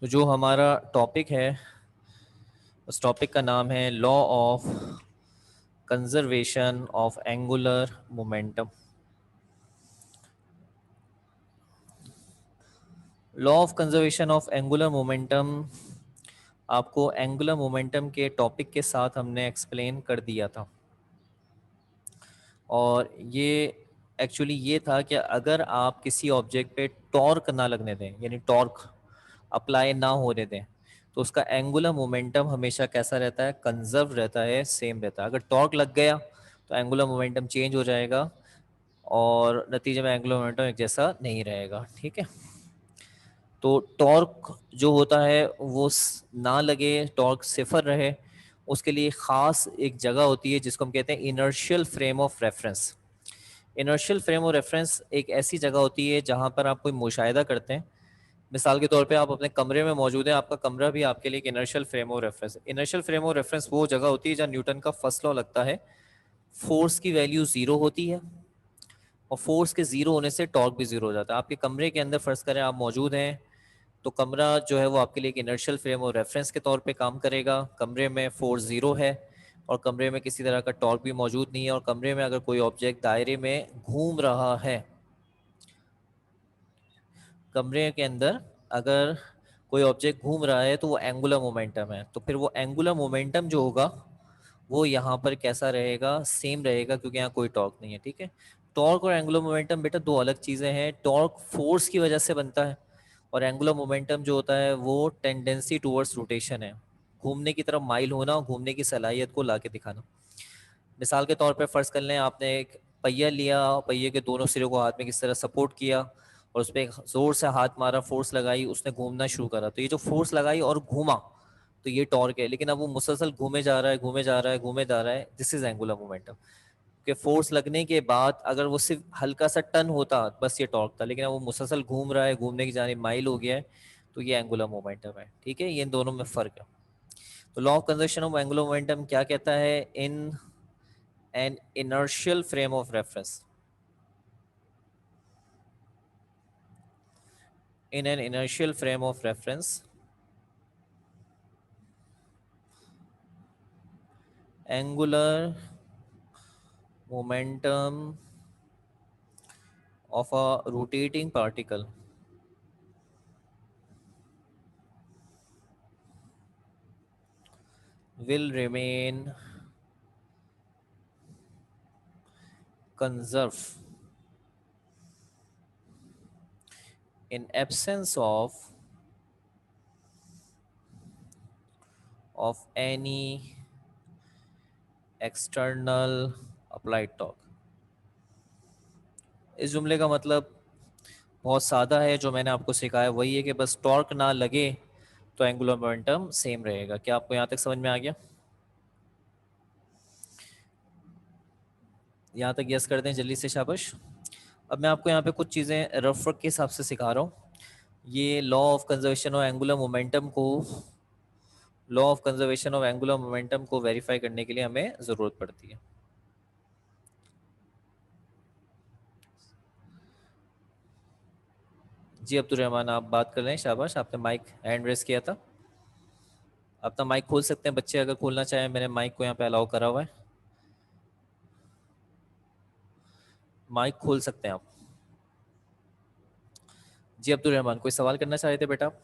तो जो हमारा टॉपिक है उस टॉपिक का नाम है law of conservation of angular momentum. Law of conservation of angular momentum आपको एंगुलर मोमेंटम के टॉपिक के साथ हमने एक्सप्लेन कर दिया था। और ये एक्चुअली ये था कि अगर आप किसी ऑब्जेक्ट पे टॉर्क ना लगने दें, यानी टॉर्क अप्लाई ना होने दें, तो उसका एंगुलर मोमेंटम हमेशा कैसा रहता है? कंजर्व रहता है, सेम रहता है। अगर टॉर्क लग गया तो एंगुलर मोमेंटम चेंज हो जाएगा और नतीजे में एंगुलर मोमेंटम एक जैसा नहीं रहेगा। ठीक है, तो टॉर्क जो होता है वो ना लगे, टॉर्क सिफर रहे, उसके लिए ख़ास एक जगह होती है जिसको हम कहते हैं inertial frame of reference. Inertial frame of reference एक ऐसी जगह होती है जहाँ पर आप कोई मुशाहिदा करते हैं। मिसाल के तौर पे आप अपने कमरे में मौजूद हैं, आपका कमरा भी आपके लिए एक इनर्शियल फ्रेम ऑफ रेफरेंस है। इनर्शियल फ्रेम ऑफ रेफरेंस वो जगह होती है जहाँ न्यूटन का फर्स्ट लॉ लगता है, फोर्स की वैल्यू जीरो होती है और फोर्स के जीरो होने से टॉर्क भी जीरो हो जाता है। आपके कमरे के अंदर फर्ज करें आप मौजूद हैं, तो कमरा जो है वो आपके लिए एक इनर्शियल फ्रेम और रेफरेंस के तौर पे काम करेगा। कमरे में फोर्स जीरो है और कमरे में किसी तरह का टॉर्क भी मौजूद नहीं है, और कमरे में अगर कोई ऑब्जेक्ट दायरे में घूम रहा है, कमरे के अंदर अगर कोई ऑब्जेक्ट घूम रहा है तो वो एंगुलर मोमेंटम है। तो फिर वो एंगुलर मोमेंटम जो होगा वो यहाँ पर कैसा रहेगा? सेम रहेगा, क्योंकि यहाँ कोई टॉर्क नहीं है। ठीक है, टॉर्क और एंगुलर मोमेंटम बेटा दो अलग चीज़ें हैं। टॉर्क फोर्स की वजह से बनता है और एंगुलर मोमेंटम जो होता है वो टेंडेंसी टूवर्ड्स रोटेशन है, घूमने की तरफ माइल होना और घूमने की सलाहियत को ला के दिखाना। मिसाल के तौर पे फ़र्ज़ कर लें आपने एक पहिया लिया, पहिए के दोनों सिरों को हाथ में किस तरह सपोर्ट किया और उस पर ज़ोर से हाथ मारा, फोर्स लगाई, उसने घूमना शुरू करा। तो ये जो फोर्स लगाई और घूमा, तो ये टॉर्क है। लेकिन अब वो मुसलसल घूमे जा रहा है, घूमे जा रहा है, घूमे जा रहा है, दिस इज एंगुलर मोमेंटम। कि फोर्स लगने के बाद अगर वो सिर्फ हल्का सा टर्न होता बस ये टॉर्क था, लेकिन अब वो मुसलसल घूम रहा है, घूमने की जानिब माइल हो गया है, तो ये एंगुलर मोमेंटम है। ठीक है, ये इन दोनों में फ़र्क है। तो law of conservation of angular momentum क्या कहता है? In an inertial frame of reference, in an inertial frame of reference, angular momentum of a rotating particle will remain conserved in absence of any external applied torque। इस जुमले का मतलब बहुत सादा है, जो मैंने आपको सिखाया वही है कि बस टॉर्क ना लगे तो एंगुलर मोमेंटम सेम रहेगा। क्या आपको यहाँ तक समझ में आ गया? यहाँ तक यस कर दें जल्दी से, शाबाश। अब मैं आपको यहाँ पे कुछ चीज़ें रफ वर्क के हिसाब से सिखा रहा हूँ। ये law of conservation of angular momentum को वेरीफाई करने के लिए हमें ज़रूरत पड़ती है। जी अब्दुल रहमान, आप बात कर रहे हैं, शाबाश, आपने माइक हैंड रेस किया था। अपना माइक खोल सकते हैं बच्चे अगर खोलना चाहें, मैंने माइक को यहाँ पे अलाउ करा हुआ है, माइक खोल सकते हैं आप। जी अब्दुल रहमान, कोई सवाल करना चाह रहे थे बेटा आप?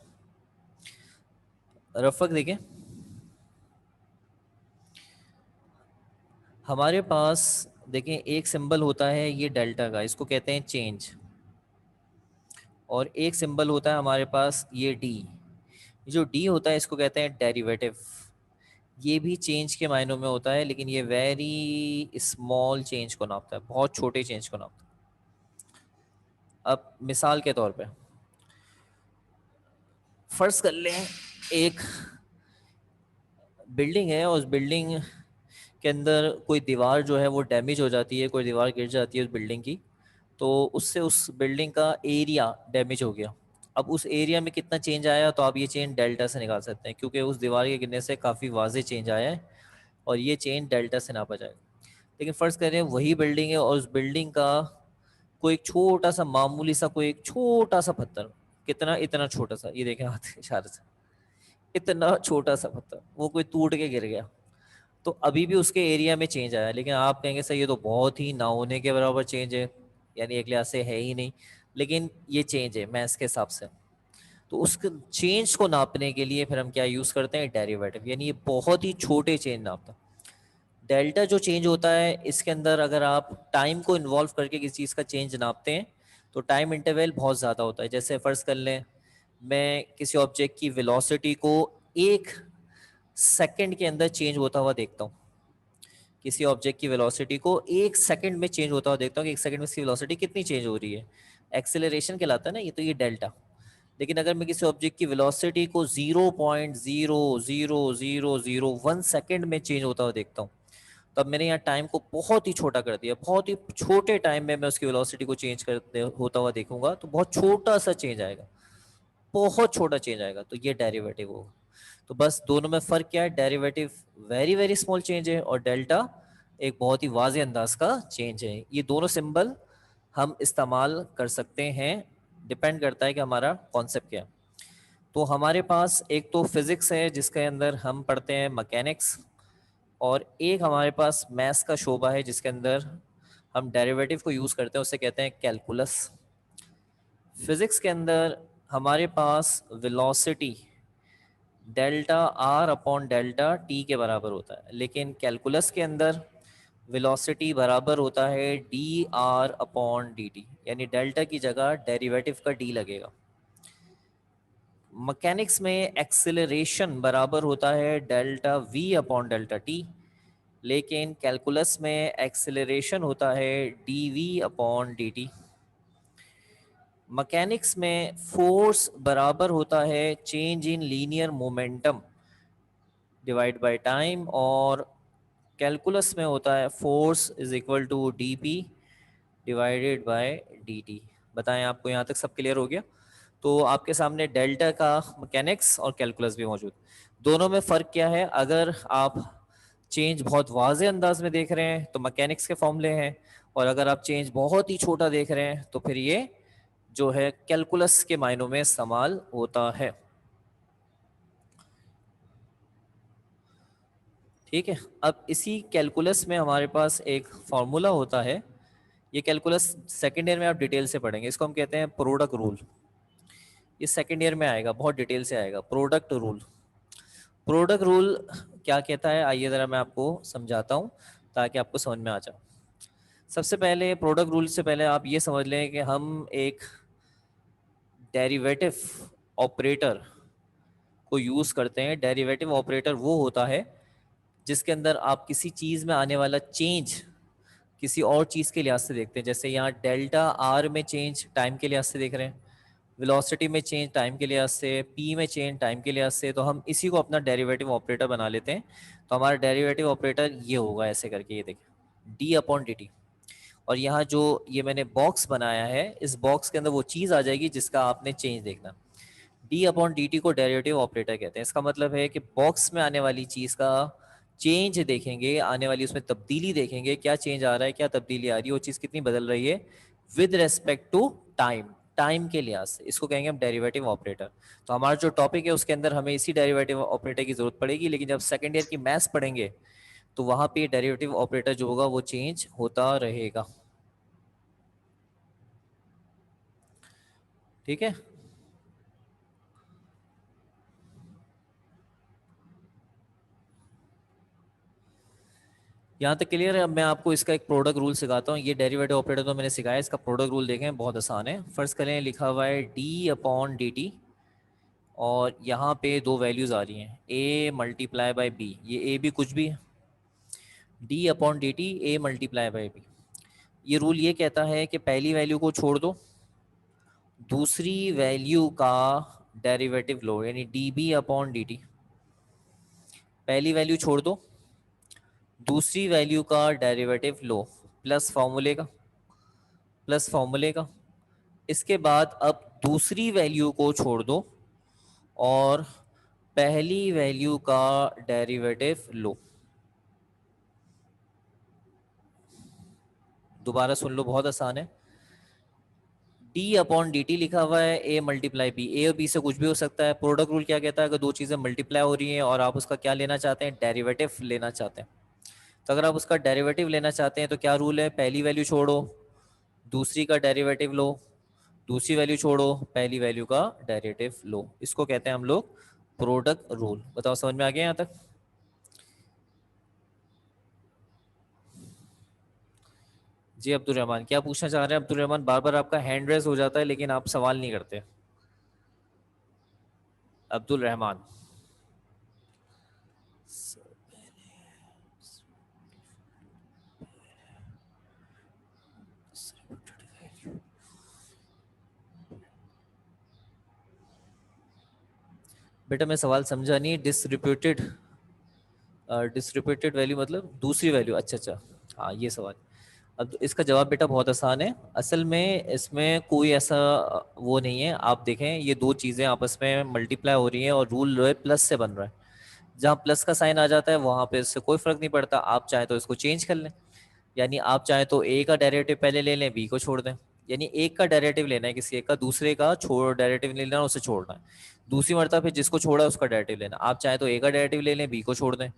रफक देखिए, हमारे पास देखें एक सिंबल होता है ये डेल्टा का, इसको कहते हैं चेंज, और एक सिंबल होता है हमारे पास ये डी। जो डी होता है इसको कहते हैं डेरिवेटिव। ये भी चेंज के मायनों में होता है, लेकिन ये वेरी स्मॉल चेंज को नापता है, बहुत छोटे चेंज को नापता है। अब मिसाल के तौर पे फर्ज कर लें एक बिल्डिंग है और उस बिल्डिंग के अंदर कोई दीवार जो है वो डैमेज हो जाती है, कोई दीवार गिर जाती है उस बिल्डिंग की, तो उससे उस बिल्डिंग का एरिया डैमेज हो गया। अब उस एरिया में कितना चेंज आया, तो आप ये चेंज डेल्टा से निकाल सकते हैं, क्योंकि उस दीवार के गिरने से काफ़ी वाजे चेंज आया है और ये चेंज डेल्टा से नापा जाएगा। लेकिन फ़र्ज़ करें वही बिल्डिंग है और उस बिल्डिंग का कोई एक छोटा सा मामूली सा कोई एक छोटा सा पत्थर, कितना, इतना छोटा सा, ये देखें हाथ के इशारे से, इतना छोटा सा पत्थर, वो कोई टूट के गिर गया तो अभी भी उसके एरिया में चेंज आया। लेकिन आप कहेंगे सर ये तो बहुत ही ना होने के बराबर चेंज है, यानी एक लिहाज से है ही नहीं, लेकिन ये चेंज है मैथ्स के हिसाब से। तो उस चेंज को नापने के लिए फिर हम क्या यूज करते हैं, डेरिवेटिव, यानी ये बहुत ही छोटे चेंज नापता। डेल्टा जो चेंज होता है इसके अंदर अगर आप टाइम को इन्वॉल्व करके किसी चीज़ का चेंज नापते हैं तो टाइम इंटरवल बहुत ज़्यादा होता है। जैसे फ़र्ज़ कर लें मैं किसी ऑब्जेक्ट की वेलोसिटी को 1 सेकंड के अंदर चेंज होता हुआ देखता हूँ, किसी ऑब्जेक्ट की वेलोसिटी को 1 सेकंड में चेंज होता हुआ देखता हूँ कि 1 सेकंड में इसकी वेलोसिटी कितनी चेंज हो रही है, एक्सेलरेशन कहलाता है ना ये, तो ये डेल्टा। लेकिन अगर मैं किसी ऑब्जेक्ट की वेलोसिटी को 0.00001 सेकंड में चेंज होता हुआ देखता हूँ, तब मैंने यहाँ टाइम को बहुत ही छोटा कर दिया, बहुत ही छोटे टाइम में मैं उसकी वेलोसिटी को चेंज करते होता हुआ देखूंगा तो बहुत छोटा सा चेंज आएगा, बहुत छोटा चेंज आएगा, तो ये डेरिवेटिव होगा। तो बस दोनों में फ़र्क क्या है, derivative very very small change है और डेल्टा एक बहुत ही वाज़े अंदाज का चेंज है। ये दोनों सिंबल हम इस्तेमाल कर सकते हैं, डिपेंड करता है कि हमारा कॉन्सेप्ट क्या है। तो हमारे पास एक तो फिज़िक्स है जिसके अंदर हम पढ़ते हैं मैकेनिक्स, और एक हमारे पास मैथ्स का शोबा है जिसके अंदर हम डेरिवेटिव को यूज़ करते हैं, उसे कहते हैं कैलकुलस। फिज़िक्स के अंदर हमारे पास velocity delta r upon delta t के बराबर होता है, लेकिन कैलकुलस के अंदर वेलोसिटी बराबर होता है D R upon D T, यानी डेल्टा की जगह डेरिवेटिव का डी लगेगा। मैकेनिक्स में एक्सेलरेशन बराबर होता है delta V upon delta T, लेकिन कैलकुलस में एक्सेलरेशन होता है D V upon D T. Mechanics में फोर्स बराबर होता है change in linear momentum divide by time, और कैलकुलस में होता है force is equal to D P divided by D T. बताएं आपको यहाँ तक सब क्लियर हो गया? तो आपके सामने डेल्टा का मैकेनिक्स और कैलकुलस भी मौजूद, दोनों में फ़र्क क्या है, अगर आप चेंज बहुत वाज़े अंदाज में देख रहे हैं तो मैकेनिक्स के फॉर्मूले हैं, और अगर आप चेंज बहुत ही छोटा देख रहे हैं तो फिर ये जो है कैलकुलस के मायनों में इस्तेमाल होता है। ठीक है, अब इसी कैलकुलस में हमारे पास एक फॉर्मूला होता है, ये कैलकुलस सेकेंड ईयर में आप डिटेल से पढ़ेंगे, इसको हम कहते हैं प्रोडक्ट रूल। ये सेकेंड ईयर में आएगा, बहुत डिटेल से आएगा, प्रोडक्ट रूल। प्रोडक्ट रूल क्या कहता है, आइए ज़रा मैं आपको समझाता हूँ ताकि आपको समझ में आ जाए। सबसे पहले प्रोडक्ट रूल से पहले आप ये समझ लें कि हम एक डेरिवेटिव ऑपरेटर को यूज़ करते हैं। डेरिवेटिव ऑपरेटर वो होता है जिसके अंदर आप किसी चीज़ में आने वाला चेंज किसी और चीज़ के लिहाज से देखते हैं। जैसे यहाँ डेल्टा आर में चेंज टाइम के लिहाज से देख रहे हैं, वेलोसिटी में चेंज टाइम के लिहाज से, पी में चेंज टाइम के लिहाज से, तो हम इसी को अपना डेरिवेटिव ऑपरेटर बना लेते हैं। तो हमारा डेरिवेटिव ऑपरेटर ये होगा ऐसे करके, ये देखिए डी अपॉन डी टी। और यहाँ जो ये मैंने बॉक्स बनाया है, इस बॉक्स के अंदर वो चीज़ आ जाएगी जिसका आपने चेंज देखना। डी अपॉन डी टी को डेरिवेटिव ऑपरेटर कहते हैं। इसका मतलब है कि बॉक्स में आने वाली चीज़ का चेंज देखेंगे, आने वाली उसमें तब्दीली देखेंगे, क्या चेंज आ रहा है, क्या तब्दीली आ रही है, वो चीज़ कितनी बदल रही है with respect to time, time के लिहाज से, इसको कहेंगे हम डेरिवेटिव ऑपरेटर। तो हमारा जो टॉपिक है उसके अंदर हमें इसी डेरिवेटिव ऑपरेटर की जरूरत पड़ेगी, लेकिन जब सेकेंड ईयर की मैथ्स पढ़ेंगे तो वहाँ पे डेरिवेटिव ऑपरेटर जो होगा वो चेंज होता रहेगा। ठीक है, यहाँ तक क्लियर है? अब मैं आपको इसका एक प्रोडक्ट रूल सिखाता हूँ। ये डेरिवेटिव ऑपरेटर तो मैंने सिखाया, इसका प्रोडक्ट रूल देखें, बहुत आसान है। फर्स्ट करें, लिखा हुआ है डी अपॉन डी टी, और यहाँ पे दो वैल्यूज़ आ रही हैं a मल्टीप्लाई बाई बी, ये a भी कुछ भी है, D upon D T A multiply by B. ये रूल ये कहता है कि पहली वैल्यू को छोड़ दो, दूसरी वैल्यू का डेरिवेटिव लो, यानी D B upon D T. पहली वैल्यू छोड़ दो, दूसरी वैल्यू का डेरिवेटिव लो, प्लस फॉर्मूले का, प्लस फॉर्मूले का। इसके बाद अब दूसरी वैल्यू को छोड़ दो और पहली वैल्यू का डेरिवेटिव लो। दोबारा सुन लो, बहुत आसान है। डी अपॉन डी टी लिखा हुआ है, ए मल्टीप्लाई बी, ए और बी से कुछ भी हो सकता है। प्रोडक्ट रूल क्या कहता है, अगर दो चीजें मल्टीप्लाई हो रही हैं और आप उसका क्या लेना चाहते हैं, डेरिवेटिव लेना चाहते हैं, तो अगर आप उसका डेरिवेटिव लेना चाहते हैं तो क्या रूल है, पहली वैल्यू छोड़ो दूसरी का डेरिवेटिव लो, दूसरी वैल्यू छोड़ो पहली वैल्यू का डेरिवेटिव लो, इसको कहते हैं हम लोग प्रोडक्ट रूल। बताओ समझ में आ गया यहाँ तक? जी अब्दुल रहमान, क्या पूछना चाह रहे हैं अब्दुल रहमान? बार बार आपका हैंड रेज हो जाता है लेकिन आप सवाल नहीं करते। अब्दुल रहमान, बेटा मैं सवाल समझा नहीं। डिसरिप्यूटेड, डिसरिप्यूटेड वैल्यू मतलब दूसरी वैल्यू, अच्छा अच्छा, हाँ ये सवाल। अब इसका जवाब बेटा बहुत आसान है। असल में इसमें कोई ऐसा वो नहीं है। आप देखें ये दो चीज़ें आपस में मल्टीप्लाई हो रही हैं और रूल जो है प्लस से बन रहा है। जहाँ प्लस का साइन आ जाता है वहाँ पे इससे कोई फर्क नहीं पड़ता। आप चाहे तो इसको चेंज कर लें, यानी आप चाहे तो ए का डेरिवेटिव पहले ले लें, बी को छोड़ दें। यानी एक का डेरिवेटिव लेना है किसी एक का, दूसरे का छोड़ डेरिवेटिव नहीं लेना, उसे छोड़ना है। दूसरी मरतबा फिर जिसको छोड़ा है उसका डेरिवेटिव लेना। आप चाहे तो ए का डेरिवेटिव ले लें, बी को छोड़ दें,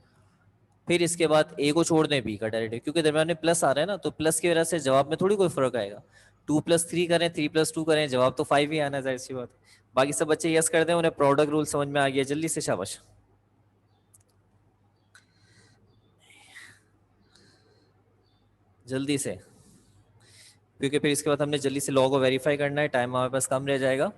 फिर इसके बाद ए को छोड़ दें, बी का डेरिवेटिव, क्योंकि दरम्यान में प्लस आ रहा है ना, तो प्लस की वजह से जवाब में थोड़ी कोई फर्क आएगा। 2+3 करें, 3+2 करें, जवाब तो 5 ही आना है, जाहिर सी बात है। बाकी सब बच्चे यस कर दें, उन्हें प्रोडक्ट रूल समझ में आ गया, जल्दी से शाबाश, जल्दी से, क्योंकि फिर इसके बाद हमने जल्दी से लॉ को वेरीफाई करना है, टाइम हमारे पास कम रह जाएगा।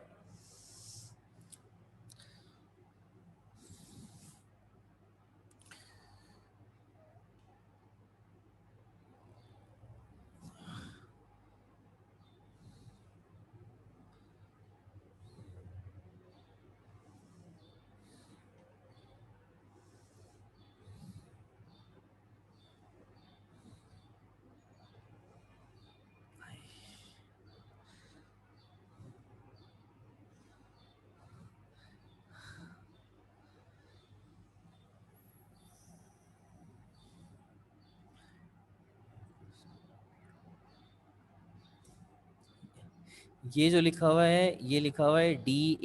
ये जो लिखा हुआ है, ये लिखा हुआ है D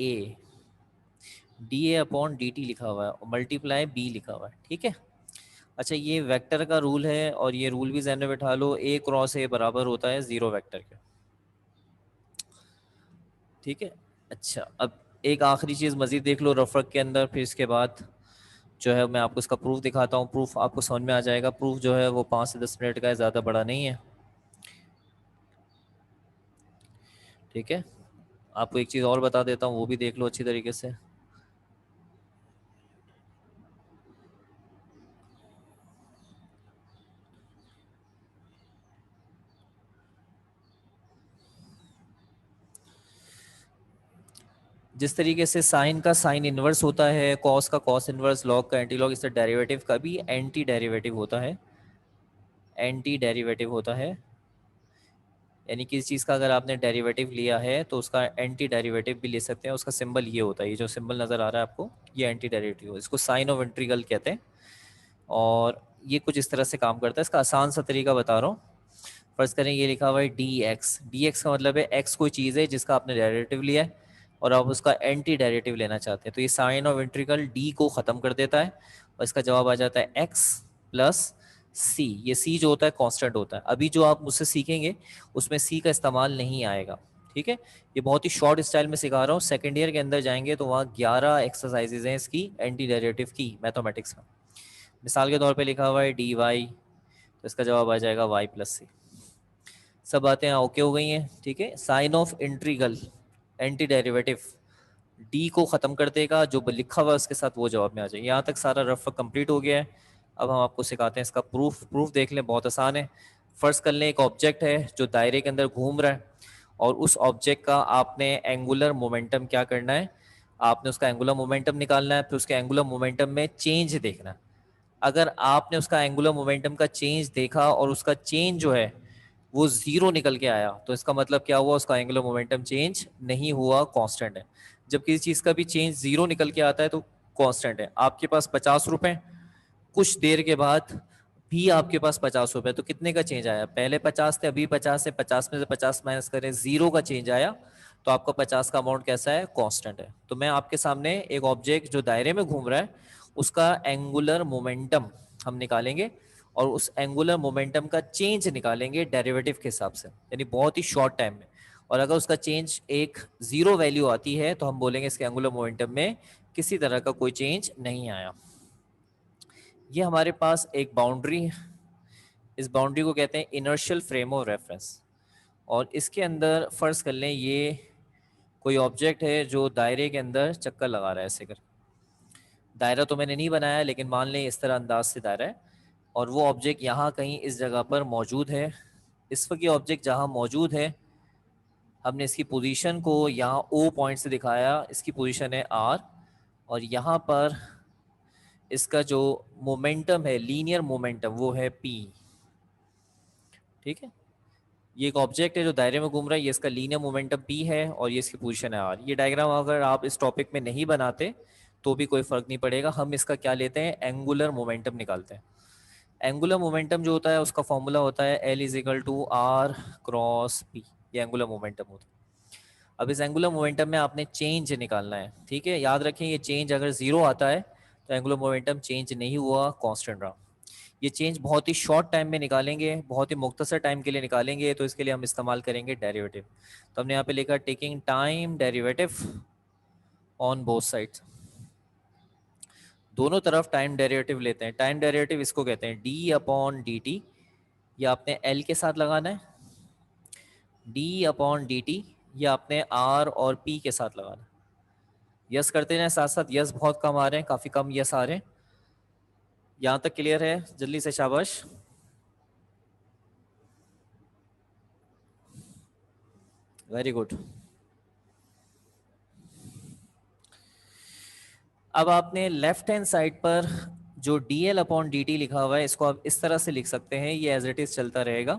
A upon D T लिखा हुआ है और मल्टीप्लाई बी लिखा हुआ है, ठीक है। अच्छा ये वेक्टर का रूल है और ये रूल भी ज़हन में बैठा लो, ए क्रॉस ए बराबर होता है जीरो वेक्टर के, ठीक है। अच्छा अब एक आखिरी चीज़ मजीद देख लो रफरक के अंदर, फिर इसके बाद जो है मैं आपको इसका प्रूफ दिखाता हूँ। प्रूफ आपको समझ में आ जाएगा। प्रूफ जो है वो 5 से 10 मिनट का है, ज़्यादा बड़ा नहीं है, ठीक है। आपको एक चीज़ और बता देता हूँ, वो भी देख लो अच्छी तरीके से। जिस तरीके से साइन का साइन इनवर्स होता है, कॉस का कॉस इनवर्स, लॉग का एंटी लॉग, इससे डेरिवेटिव का भी एंटी डेरिवेटिव होता है, एंटी डेरिवेटिव होता है। यानी किसी चीज़ का अगर आपने डेरिवेटिव लिया है तो उसका एंटी डेरिवेटिव भी ले सकते हैं। उसका सिंबल ये होता है, ये जो सिंबल नज़र आ रहा है आपको, ये एंटी डेरिवेटिव, इसको साइन ऑफ इंट्रीगल कहते हैं। और ये कुछ इस तरह से काम करता है। इसका आसान सा तरीका बता रहा हूँ। फर्ज करें ये लिखा हुआ है डी एक्स का मतलब है एक्स कोई चीज़ है जिसका आपने डेरिवेटिव लिया है और आप उसका एंटी डेरिवेटिव लेना चाहते हैं, तो ये साइन ऑफ इंट्रीगल डी को ख़त्म कर देता है और इसका जवाब आ जाता है एक्स प्लस सी। ये सी जो होता है कांस्टेंट होता है। अभी जो आप मुझसे सीखेंगे उसमें सी का इस्तेमाल नहीं आएगा, ठीक है। ये बहुत ही शॉर्ट स्टाइल में सिखा रहा हूँ। सेकेंड ईयर के अंदर जाएंगे तो वहाँ 11 एक्सरसाइजेज हैं इसकी एंटी डेरिवेटिव की, मैथमेटिक्स का। मिसाल के तौर पे लिखा हुआ है डी वाई, तो इसका जवाब आ जाएगा वाई प्लस सी। सब बातें ओके हो गई हैं, ठीक है। Sign of integral anti derivative D को ख़त्म कर देगा, जो लिखा हुआ है उसके साथ वो जवाब में आ जाएगा। यहाँ तक सारा रफ कंप्लीट हो गया है। अब हम आपको सिखाते हैं इसका प्रूफ। प्रूफ देख लें, बहुत आसान है। फ़र्ज़ कर लें एक ऑब्जेक्ट है जो दायरे के अंदर घूम रहा है और उस ऑब्जेक्ट का आपने एंगुलर मोमेंटम क्या करना है, आपने उसका एंगुलर मोमेंटम निकालना है, फिर उसके एंगुलर मोमेंटम में चेंज देखना है। अगर आपने उसका एंगुलर मोमेंटम का चेंज देखा और उसका चेंज जो है वो जीरो निकल के आया, तो इसका मतलब क्या हुआ, उसका एंगुलर मोमेंटम चेंज नहीं हुआ, कांस्टेंट है। जब किसी चीज का भी चेंज जीरो निकल के आता है तो कांस्टेंट है। आपके पास 50 रुपए, कुछ देर के बाद भी आपके पास 50 रुपए, तो कितने का चेंज आया? पहले 50 थे, अभी 50 है, 50 में से 50 माइनस करें, 0 का चेंज आया। तो आपका 50 का अमाउंट कैसा है? कांस्टेंट है। तो मैं आपके सामने एक ऑब्जेक्ट जो दायरे में घूम रहा है उसका एंगुलर मोमेंटम हम निकालेंगे और उस एंगुलर मोमेंटम का चेंज निकालेंगे डेरिवेटिव के हिसाब से, यानी बहुत ही शॉर्ट टाइम में। और अगर उसका चेंज एक 0 वैल्यू आती है तो हम बोलेंगे इसके एंगुलर मोमेंटम में किसी तरह का कोई चेंज नहीं आया। ये हमारे पास एक बाउंड्री है, इस बाउंड्री को कहते हैं इनर्शियल फ्रेम ऑफ रेफरेंस। और इसके अंदर फर्ज कर लें ये कोई ऑब्जेक्ट है जो दायरे के अंदर चक्कर लगा रहा है ऐसे कर। दायरा तो मैंने नहीं बनाया, लेकिन मान लें इस तरह अंदाज से दायरा है और वो ऑब्जेक्ट यहाँ कहीं इस जगह पर मौजूद है। इस वक्त ये ऑब्जेक्ट जहाँ मौजूद है हमने इसकी पोजीशन को यहाँ ओ पॉइंट से दिखाया, इसकी पोजीशन है आर, और यहाँ पर इसका जो मोमेंटम है लीनियर मोमेंटम वो है पी। ठीक है, ये एक ऑब्जेक्ट है जो दायरे में घूम रहा है, ये इसका लीनियर मोमेंटम पी है और ये इसकी पोजीशन है आर। ये डायग्राम अगर आप इस टॉपिक में नहीं बनाते तो भी कोई फर्क नहीं पड़ेगा, हम इसका क्या लेते हैं? एंगुलर मोमेंटम निकालते हैं। एंगुलर मोमेंटम जो होता है उसका फॉर्मूला होता है L is equal to R cross P, ये एंगुलर मोमेंटम होता है। अब इस एंगुलर मोमेंटम में आपने चेंज निकालना है। ठीक है, याद रखें ये चेंज अगर 0 आता है तो एंगुलर मोमेंटम चेंज नहीं हुआ, कांस्टेंट रहा। ये चेंज बहुत ही शॉर्ट टाइम में निकालेंगे, बहुत ही मुख्तसर टाइम के लिए निकालेंगे, तो इसके लिए हम इस्तेमाल करेंगे डेरिवेटिव। तो हमने यहाँ पे लिखा taking time derivative on both sides, दोनों तरफ टाइम डेरिवेटिव लेते हैं। टाइम डेरिवेटिव इसको कहते हैं डी अपॉन डी टी, ये आपने एल के साथ लगाना है, डी अपॉन डी टी ये आपने आर और पी के साथ लगाना है। यस करते हैं साथ साथ, यस बहुत कम आ रहे हैं, काफ़ी कम यस आ रहे हैं। यहाँ तक क्लियर है? जल्दी से शाबाश। Very good. अब आपने लेफ्ट हैंड साइड पर जो D L upon D T लिखा हुआ है इसको आप इस तरह से लिख सकते हैं, ये एज इट इज चलता रहेगा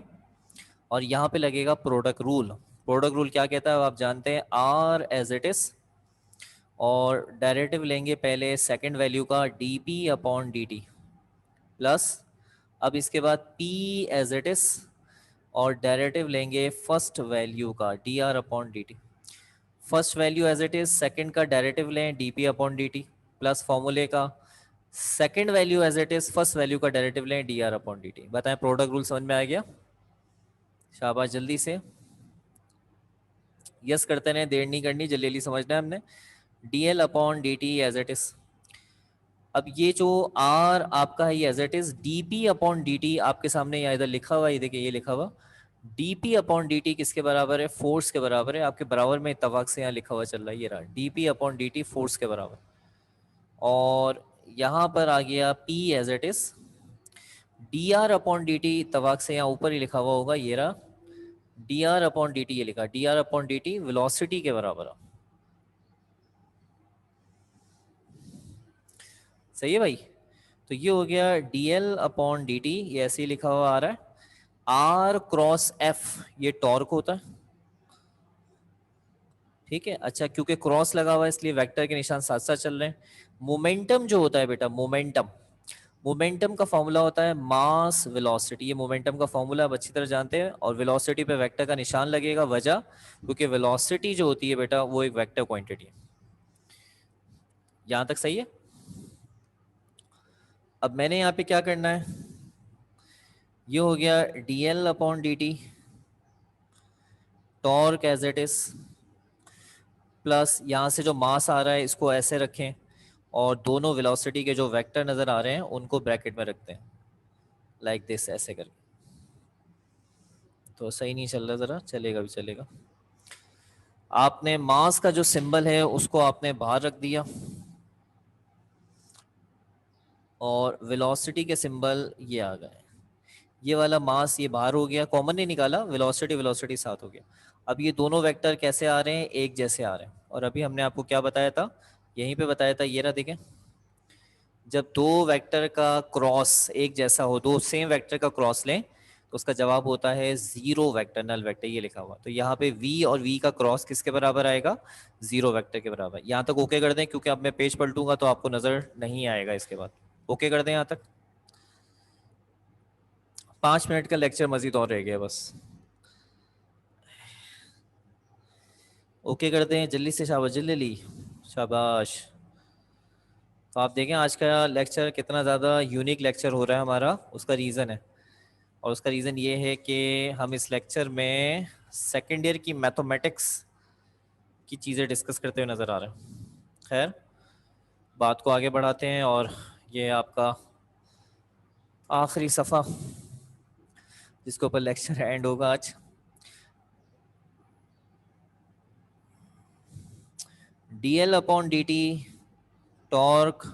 और यहाँ पे लगेगा प्रोडक्ट रूल। प्रोडक्ट रूल क्या कहता है आप जानते हैं, आर एज इट इज और डेरिवेटिव लेंगे पहले सेकंड वैल्यू का D P upon D T plus, अब इसके बाद पी एज इट इज और डेरिवेटिव लेंगे फर्स्ट वैल्यू का D are upon D T. First value as it is, second का डेरिवेटिव लें D P upon D T plus फॉर्मूले का second value as it is, first value का derivative लें D are upon D T. बताएं product rule समझ में आ गया? शाबाश, जल्दी से यस करते हैं, देर नहीं करनी, जल्दी जल्दी समझना है हमने। D L upon D T as it is. अब ये जो आर आपका है ये as it is, D P upon D T आपके सामने यहाँ इधर लिखा हुआ है, ये देखिए ये लिखा हुआ D P upon D T किसके बराबर है? फोर्स के बराबर है। आपके बराबर में इत्तफाक से यहाँ लिखा हुआ चल रहा है, ये रहा d P upon D t force के बराबर। और यहाँ पर आ गया p as it is, d are upon D t इत्तफाक से यहाँ ऊपर ही लिखा हुआ होगा, ये रहा d are upon D t, ये लिखा d are upon D t velocity के बराबर है। सही है भाई? तो ये हो गया D L upon D t, ये ऐसे ही लिखा हुआ आ रहा है। आर क्रॉस एफ ये टॉर्क होता है। ठीक है, अच्छा क्योंकि क्रॉस लगा हुआ है इसलिए वेक्टर के निशान साथ साथ चल रहे हैं। मोमेंटम जो होता है बेटा, मोमेंटम, मोमेंटम का फॉर्मूला होता है मास वेलोसिटी। ये मोमेंटम का फॉर्मूला आप अच्छी तरह जानते हैं। और वेलोसिटी पे वेक्टर का निशान लगेगा, वजह क्योंकि वेलोसिटी जो होती है बेटा वो एक वेक्टर क्वांटिटी है। यहां तक सही है? अब मैंने यहाँ पे क्या करना है, ये हो गया D L upon D T torque as it is plus यहाँ से जो मास आ रहा है इसको ऐसे रखें और दोनों वेलोसिटी के जो वेक्टर नजर आ रहे हैं उनको ब्रैकेट में रखते हैं लाइक दिस, ऐसे करके। तो सही नहीं चल रहा, जरा चलेगा भी चलेगा। आपने मास का जो सिंबल है उसको आपने बाहर रख दिया और वेलोसिटी के सिंबल ये आ गए। ये वाला मास ये बाहर हो गया, कॉमन नहीं निकाला, वेलोसिटी वेलोसिटी साथ हो गया। अब ये दोनों वेक्टर कैसे आ रहे हैं? एक जैसे आ रहे हैं। और अभी हमने आपको क्या बताया था, यहीं पे बताया था, ये रहा देखें, जब दो वेक्टर का क्रॉस एक जैसा हो, दो सेम वेक्टर का क्रॉस लें तो उसका जवाब होता है जीरो वेक्टर, नल वेक्टर, ये लिखा हुआ। तो यहाँ पे v और v का क्रॉस किसके बराबर आएगा? जीरो वेक्टर के बराबर। यहाँ तक ओके कर दें, क्योंकि अब मैं पेज पलटूंगा तो आपको नजर नहीं आएगा इसके बाद। ओके कर दें यहाँ तक? 5 मिनट का लेक्चर मजीद और रह गया बस। ओके करते हैं जल्दी से, शाबाश जल्दी, शाबाश। तो आप देखें आज का लेक्चर कितना ज़्यादा यूनिक लेक्चर हो रहा है हमारा, उसका रीज़न है। और उसका रीज़न ये है कि हम इस लेक्चर में सेकेंड ईयर की मैथमेटिक्स की चीज़ें डिस्कस करते हुए नज़र आ रहे हैं। खैर, बात को आगे बढ़ाते हैं और ये आपका आखिरी सफ़ा जिसके ऊपर लेक्चर एंड होगा आज। dl upon dt torque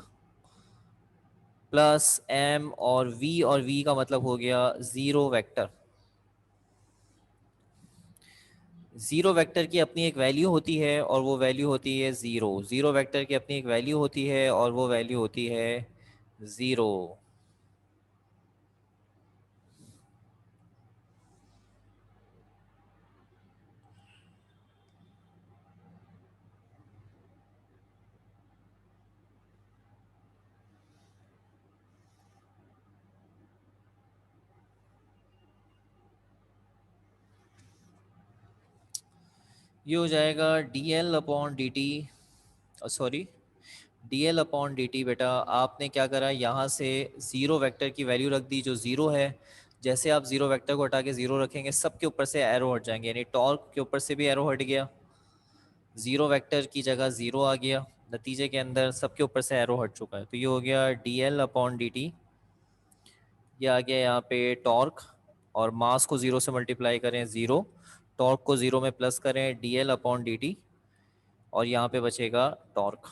plus m और v का मतलब हो गया ज़ीरो वेक्टर। ज़ीरो वेक्टर की अपनी एक वैल्यू होती है और वो वैल्यू होती है ज़ीरो। ज़ीरो वेक्टर की अपनी एक वैल्यू होती है और वो वैल्यू होती है ज़ीरो। ये हो जाएगा dl upon D T, sorry dl upon D T. बेटा आपने क्या करा, यहाँ से ज़ीरो वेक्टर की वैल्यू रख दी जो ज़ीरो है। जैसे आप ज़ीरो वेक्टर को हटा के ज़ीरो रखेंगे, सब के ऊपर से एरो हट जाएंगे, यानी टॉर्क के ऊपर से भी एरो हट गया, ज़ीरो वेक्टर की जगह ज़ीरो आ गया, नतीजे के अंदर सबके ऊपर से एरो हट चुका है। तो ये हो गया dl अपॉन डी टी। ये आ गया यहाँ पे टॉर्क, और मास को ज़ीरो से मल्टीप्लाई करें ज़ीरो, टॉर्क को ज़ीरो में प्लस करें dl अपॉन डी टी, और यहाँ पे बचेगा टॉर्क।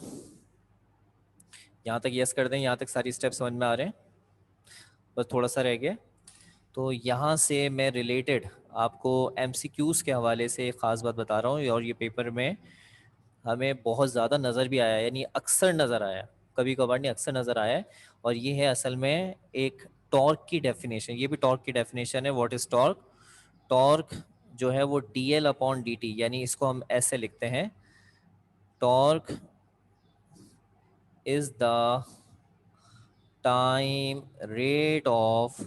यहाँ तक यस कर दें, यहाँ तक सारी स्टेप समझ में आ रहे हैं, बस थोड़ा सा रह गया। तो यहाँ से मैं रिलेटेड आपको एमसीक्यूज़ के हवाले से एक ख़ास बात बता रहा हूँ, और ये पेपर में हमें बहुत ज़्यादा नज़र भी आया है, यानी अक्सर नज़र आया है, कभी कभार नहीं, अक्सर नज़र आया है। और ये है असल में एक टॉर्क की डेफिनेशन, ये भी टॉर्क की डेफिनेशन है। What is torque? टॉर्क जो है वो dl अपॉन dt, यानी इसको हम ऐसे लिखते हैं, torque is the time rate of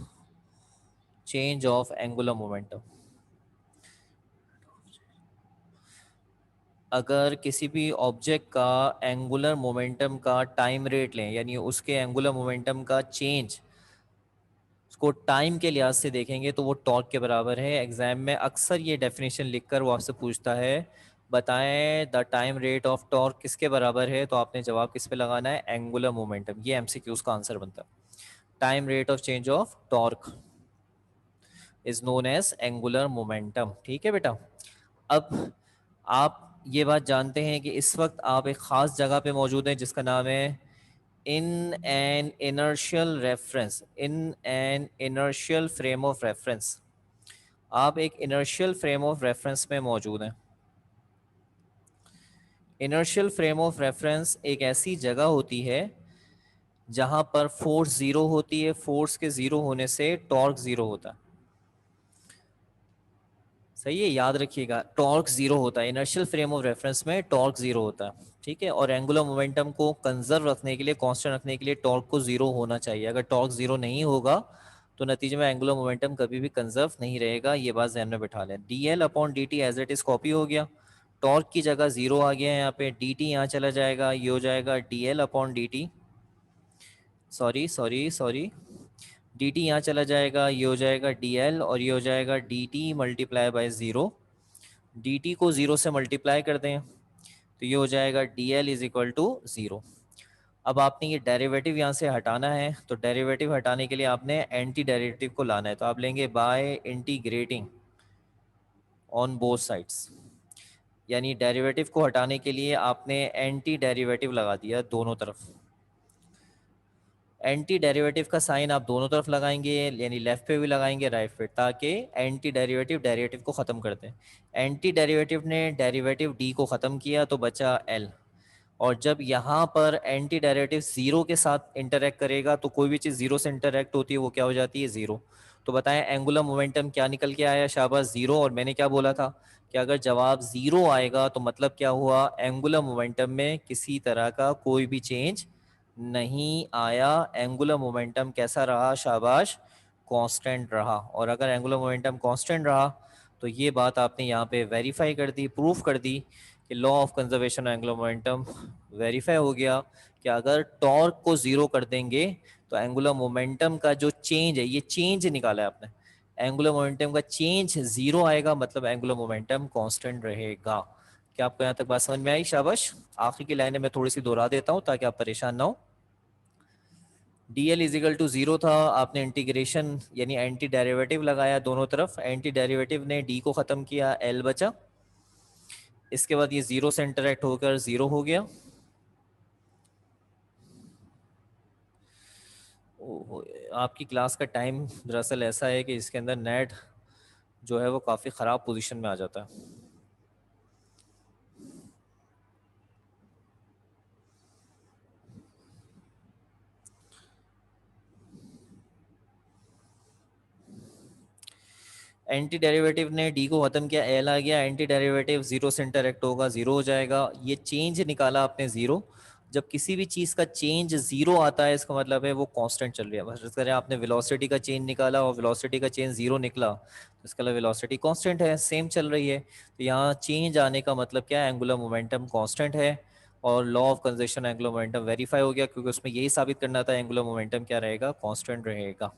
change of angular momentum. अगर किसी भी ऑब्जेक्ट का एंगुलर मोमेंटम का टाइम रेट लें, यानी उसके एंगुलर मोमेंटम का चेंज उसको टाइम के लिहाज से देखेंगे, तो वो टॉर्क के बराबर है। एग्जाम में अक्सर ये डेफिनेशन लिखकर वो आपसे पूछता है बताएं the time rate of torque किसके बराबर है, तो आपने जवाब किस पे लगाना है? Angular momentum. ये एमसीक्यूज का आंसर बनता है। Time rate of change of torque is known as angular momentum. ठीक है बेटा। अब आप ये बात जानते हैं कि इस वक्त आप एक ख़ास जगह पे मौजूद हैं जिसका नाम है in an inertial reference, in an inertial frame of reference. आप एक इनर्शियल फ्रेम ऑफ रेफरेंस में मौजूद हैं। इनर्शियल फ्रेम ऑफ रेफरेंस एक ऐसी जगह होती है जहां पर फोर्स ज़ीरो होती है, फोर्स के ज़ीरो होने से टॉर्क ज़ीरो होता है। सही है, याद रखिएगा, टॉर्क जीरो होता है इनर्शियल फ्रेम ऑफ रेफरेंस में, टॉर्क जीरो होता है। ठीक है, और एंगुलर मोमेंटम को कंजर्व रखने के लिए, कांस्टेंट रखने के लिए टॉर्क को जीरो होना चाहिए। अगर टॉर्क जीरो नहीं होगा तो नतीजे में एंगुलर मोमेंटम कभी भी कंजर्व नहीं रहेगा। ये बात ध्यान में बिठा लें। D L upon D T as it is copy हो गया, टॉर्क की जगह जीरो आ गया है यहाँ पे, डी टी यहाँ चला जाएगा, ये हो जाएगा D L upon D T, sorry sorry sorry, D T यहाँ चला जाएगा, ये हो जाएगा डी एल, और ये हो जाएगा D T multiply by zero. D T को ज़ीरो से मल्टीप्लाई कर दें तो ये हो जाएगा D L is equal to zero. अब आपने ये डेरिवेटिव यहाँ से हटाना है, तो डेरिवेटिव हटाने के लिए आपने एंटी डेरिवेटिव को लाना है, तो आप लेंगे by integrating on both sides. यानी डेरिवेटिव को हटाने के लिए आपने एंटी डेरिवेटिव लगा दिया दोनों तरफ। एंटी डेरिवेटिव का साइन आप दोनों तरफ लगाएंगे, यानी लेफ्ट पे भी लगाएंगे राइट पे, ताकि एंटी डेरिवेटिव डेरिवेटिव को ख़त्म कर दें। एंटी डेरिवेटिव ने डेरिवेटिव डी को ख़त्म किया तो बचा एल, और जब यहाँ पर एंटी डेरिवेटिव ज़ीरो के साथ इंटरेक्ट करेगा तो कोई भी चीज़ ज़ीरो से इंटरेक्ट होती है वो क्या हो जाती है? ज़ीरो। तो बताएं एंगुलर मोमेंटम क्या निकल के आया? शाबाश, ज़ीरो। और मैंने क्या बोला था कि अगर जवाब ज़ीरो आएगा तो मतलब क्या हुआ? एंगुलर मोमेंटम में किसी तरह का कोई भी चेंज नहीं आया। एंगुलर मोमेंटम कैसा रहा? शाबाश, कांस्टेंट रहा, और अगर एंगुलर मोमेंटम कांस्टेंट रहा तो ये बात आपने यहाँ पे वेरीफाई कर दी, प्रूफ कर दी कि law of conservation of angular momentum verify हो गया कि अगर टॉर्क को जीरो कर देंगे तो एंगुलर मोमेंटम का जो चेंज है, ये चेंज निकाला है आपने, एंगुलर मोमेंटम का चेंज जीरो आएगा, मतलब एंगुलर मोमेंटम कांस्टेंट रहेगा। क्या आपको यहाँ तक बात समझ में आई? शाबाश। आखिर की लाइनें मैं थोड़ी सी दोहरा देता हूँ ताकि आप परेशान ना हो। dl इजिकल टू जीरो था, आपने इंटीग्रेशन यानी एंटी डेरिवेटिव लगाया दोनों तरफ, एंटी डेरिवेटिव ने d को खत्म किया, l बचा, इसके बाद ये जीरो से इंटरेक्ट होकर जीरो हो गया। आपकी क्लास का टाइम दरअसल ऐसा है कि इसके अंदर नेट जो है वो काफ़ी ख़राब पोजीशन में आ जाता है। एंटी डेरिवेटिव ने डी को खत्म किया, एल आ गया, एंटी डेरिवेटिव जीरो से इंटरेक्ट होगा, जीरो हो जाएगा। ये चेंज निकाला आपने जीरो, जब किसी भी चीज़ का चेंज जीरो आता है इसका मतलब है वो कांस्टेंट चल रही है। बस करें आपने वेलोसिटी का चेंज निकाला और वेलोसिटी का चेंज जीरो निकला तो इसका मतलब वेलोसिटी कांस्टेंट है, सेम चल रही है। तो यहाँ चेंज आने का मतलब क्या है, एंगुलर मोमेंटम कांस्टेंट है, और law of conservation angular momentum verify हो गया, क्योंकि उसमें यही साबित करना था एंगुलर मोमेंटम क्या रहेगा, कांस्टेंट रहेगा।